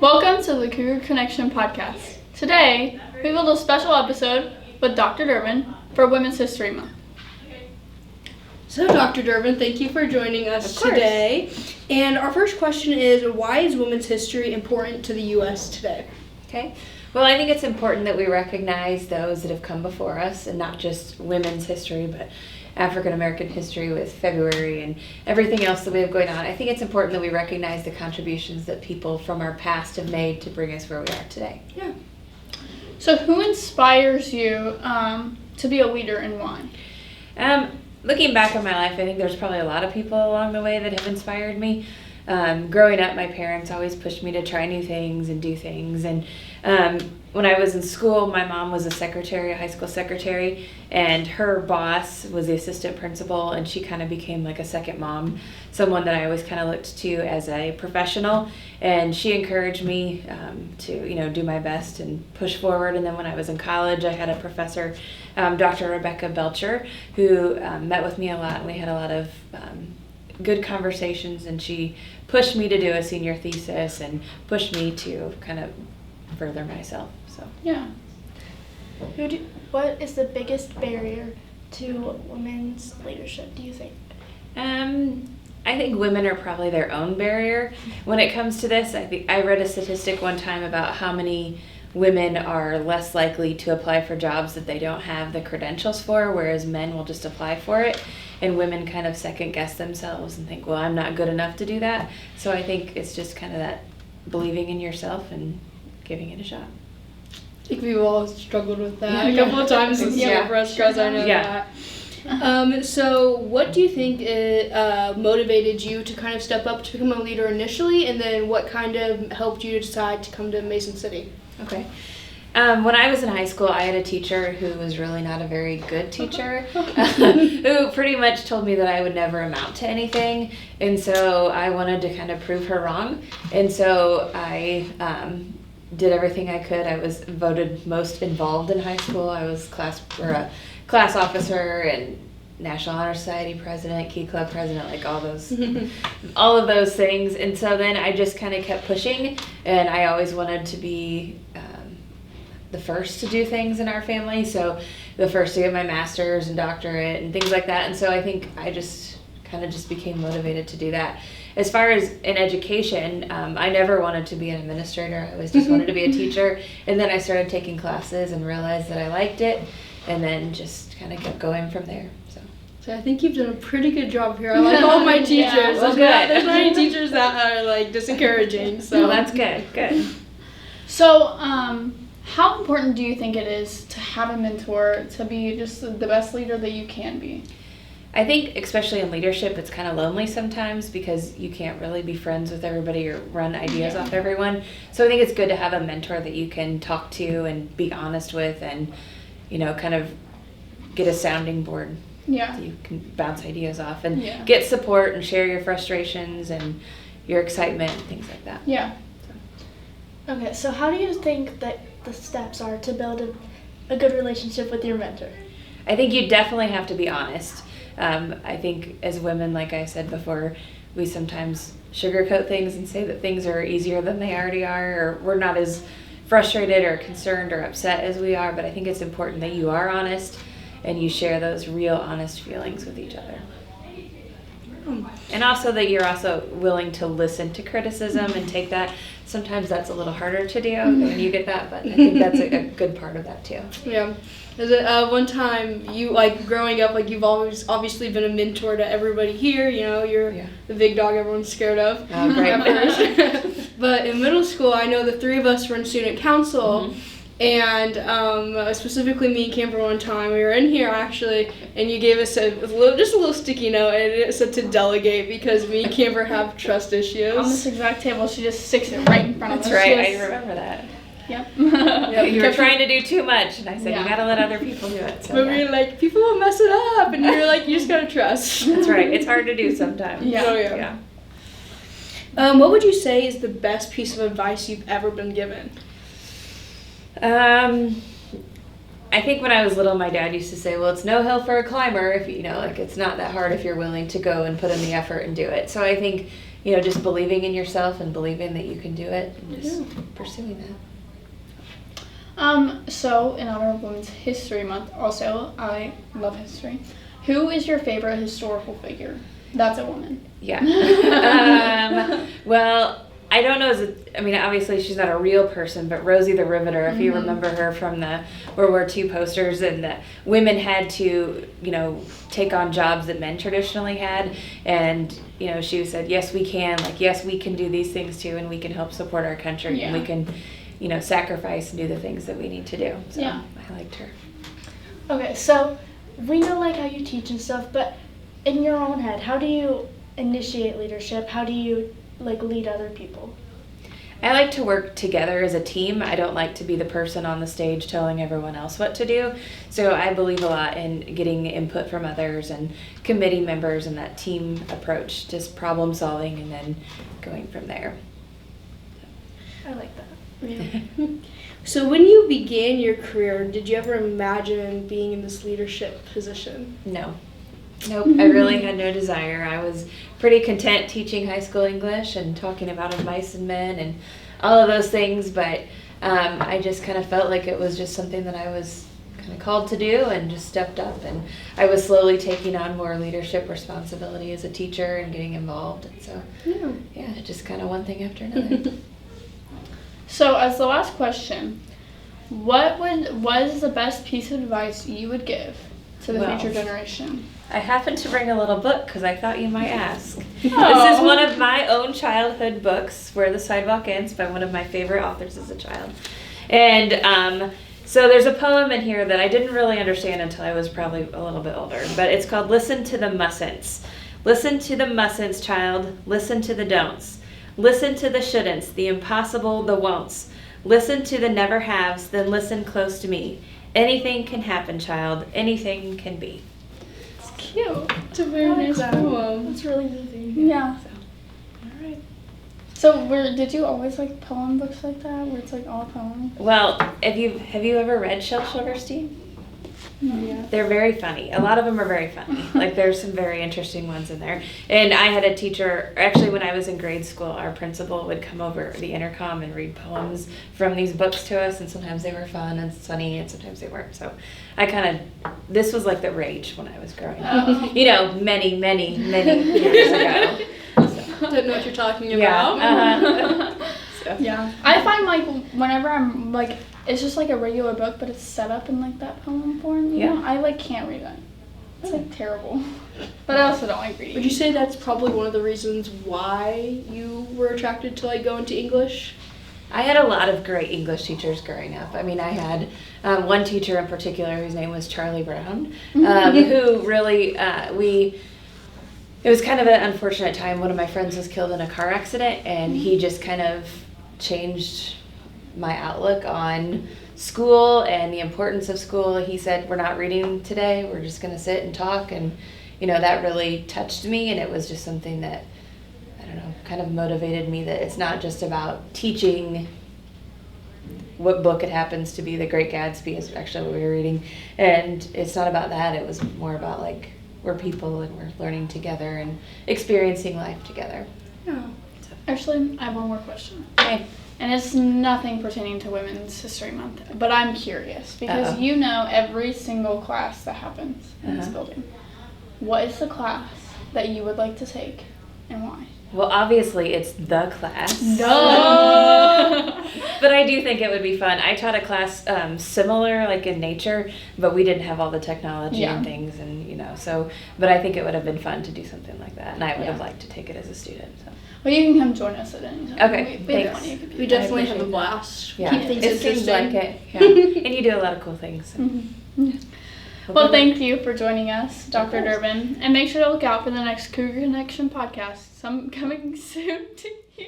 Welcome to the Cougar Connection podcast. Today, we will do a special episode with Dr. Durbin for Women's History Month. So, Dr. Durbin, thank you for joining us today. And our first question is, why is women's history important to the U.S. today? Okay. Well, I think it's important that we recognize those that have come before us, and not just women's history, but African American history with February and everything else that we have going on. I think it's important that we recognize the contributions that people from our past have made to bring us where we are today. Yeah. So who inspires you to be a leader and why? Looking back on my life, I think there's probably a lot of people along the way that have inspired me. Growing up, my parents always pushed me to try new things and do things. And when I was in school, my mom was a high school secretary, and her boss was the assistant principal, and she kind of became like a second mom, someone that I always kind of looked to as a professional. And she encouraged me to, do my best and push forward. And then when I was in college, I had a professor, Dr. Rebecca Belcher, who met with me a lot, and we had a lot of good conversations, and she pushed me to do a senior thesis and pushed me to kind of further myself. So Yeah. What is the biggest barrier to women's leadership, do you think? I think women are probably their own barrier when it comes to this. I read a statistic one time about how many women are less likely to apply for jobs that they don't have the credentials for, whereas men will just apply for it. And women kind of second guess themselves and think, well, I'm not good enough to do that. So I think it's just kind of that believing in yourself and giving it a shot. I think we've all struggled with that a couple of times since for us girls, I know that. So what do you think motivated you to kind of step up to become a leader initially, and then what kind of helped you to decide to come to Mason City? Okay. When I was in high school, I had a teacher who was really not a very good teacher, who pretty much told me that I would never amount to anything, and so I wanted to kind of prove her wrong, and so I did everything I could. I was voted most involved in high school. I was a class officer and National Honor Society president, Key Club president, like all of those things, and so then I just kind of kept pushing, and I always wanted to be the first to do things in our family, so the first to get my master's and doctorate and things like that, and so I think I just became motivated to do that. As far as in education, I never wanted to be an administrator. I always just wanted to be a teacher, and then I started taking classes and realized that I liked it, and then just kind of kept going from there. So I think you've done a pretty good job here. I like all my teachers. Yeah, well, good. There's not any teachers that are like disencouraging. So well, that's good. Good. So, how important do you think it is to have a mentor to be just the best leader that you can be? I think especially in leadership, it's kind of lonely sometimes because you can't really be friends with everybody or run ideas off everyone. So I think it's good to have a mentor that you can talk to and be honest with, and kind of get a sounding board. Yeah. So you can bounce ideas off and get support and share your frustrations and your excitement and things like that. Yeah. Okay, so how do you think that the steps are to build a good relationship with your mentor? I think you definitely have to be honest. I think as women, like I said before, we sometimes sugarcoat things and say that things are easier than they already are, or we're not as frustrated or concerned or upset as we are, but I think it's important that you are honest and you share those real honest feelings with each other. And also that you're also willing to listen to criticism and take that. Sometimes that's a little harder to do when you get that, but I think that's a good part of that too. Yeah. Is it one time you, like, growing up, like, you've always obviously been a mentor to everybody here, you're the big dog everyone's scared of. Right. But in middle school, I know the three of us were in student council, and specifically me and Kamber one time, we were in here actually, and you gave us just a little sticky note, and it said to delegate because me and Kamber have trust issues. On this exact table, she just sticks it right in front of us. That's right, I remember that. Yep. You were trying to do too much, and I said, you gotta let other people do it. So but we were like, people will mess it up, and you're like, you just gotta trust. That's right, it's hard to do sometimes. Yeah. Oh, yeah. What would you say is the best piece of advice you've ever been given? I think when I was little, my dad used to say, well, it's no hill for a climber if it's not that hard if you're willing to go and put in the effort and do it. So I think, just believing in yourself and believing that you can do it and just pursuing that. So in honor of Women's History Month, also, I love history. Who is your favorite historical figure? That's a woman. Yeah. Well, I don't know. Obviously she's not a real person, but Rosie the Riveter, if you remember her from the World War II posters, and the women had to, take on jobs that men traditionally had. And, she said, yes, we can. Yes, we can do these things too, and we can help support our country, and we can, sacrifice and do the things that we need to do. So I liked her. Okay, so we know how you teach and stuff, but in your own head, how do you initiate leadership? How do you lead other people? I like to work together as a team. I don't like to be the person on the stage telling everyone else what to do. So I believe a lot in getting input from others and committee members and that team approach, just problem solving and then going from there. I like that. Yeah. So when you began your career, did you ever imagine being in this leadership position? No. Nope, I really had no desire. I was pretty content teaching high school English and talking about mice and men and all of those things, but I just kind of felt like it was just something that I was kind of called to do and just stepped up, and I was slowly taking on more leadership responsibility as a teacher and getting involved, and so just kind of one thing after another. So as the last question, what is the best piece of advice you would give to the future generation? I happened to bring a little book because I thought you might ask. This is one of my own childhood books, Where the Sidewalk Ends, by one of my favorite authors as a child. And so there's a poem in here that I didn't really understand until I was probably a little bit older, but it's called Listen to the Mustn'ts. Listen to the mustn'ts, child. Listen to the don'ts. Listen to the shouldn'ts, the impossible, the won'ts. Listen to the never haves, then listen close to me. Anything can happen, child. Anything can be. It's cute. It's a very nice poem. It's really moving. Yeah. All right. So did you always like poem books like that, where it's all poems? Well, have you ever read Shel Silverstein? Yeah. They're very funny. A lot of them are very funny. There's some very interesting ones in there. And I had a teacher, actually when I was in grade school, our principal would come over the intercom and read poems from these books to us, and sometimes they were fun and funny, and sometimes they weren't. So this was the rage when I was growing up. Many, many, many years ago. I don't know what you're talking about. So. Yeah. I find whenever I'm it's just a regular book, but it's set up in that poem form. You know? I can't read it. It's terrible. But I also don't like reading. Would you say that's probably one of the reasons why you were attracted to go into English? I had a lot of great English teachers growing up. I had one teacher in particular whose name was Charlie Brown, who really, it was kind of an unfortunate time. One of my friends was killed in a car accident, and he just kind of changed my outlook on school and the importance of school. He said, we're not reading today, we're just going to sit and talk, and that really touched me, and it was just something that, I don't know, kind of motivated me that it's not just about teaching what book it happens to be. The Great Gatsby is actually what we were reading, and it's not about that. It was more about we're people and we're learning together and experiencing life together. Yeah. Actually, I have one more question. Okay. And it's nothing pertaining to Women's History Month, but I'm curious because you know every single class that happens in this building. What is the class that you would like to take and why? Well, obviously it's the class. No! But I do think it would be fun. I taught a class similar, in nature, but we didn't have all the technology and things, and but I think it would have been fun to do something like that, and I would have liked to take it as a student. So. Well, you can come join us at any time. Okay, thanks. We definitely have a blast. Yeah, Keep things it seems interesting. like it. Yeah. And you do a lot of cool things. So. Well, thank you for joining us, Dr. Durbin, and make sure to look out for the next Cougar Connection podcast. Some coming soon to you.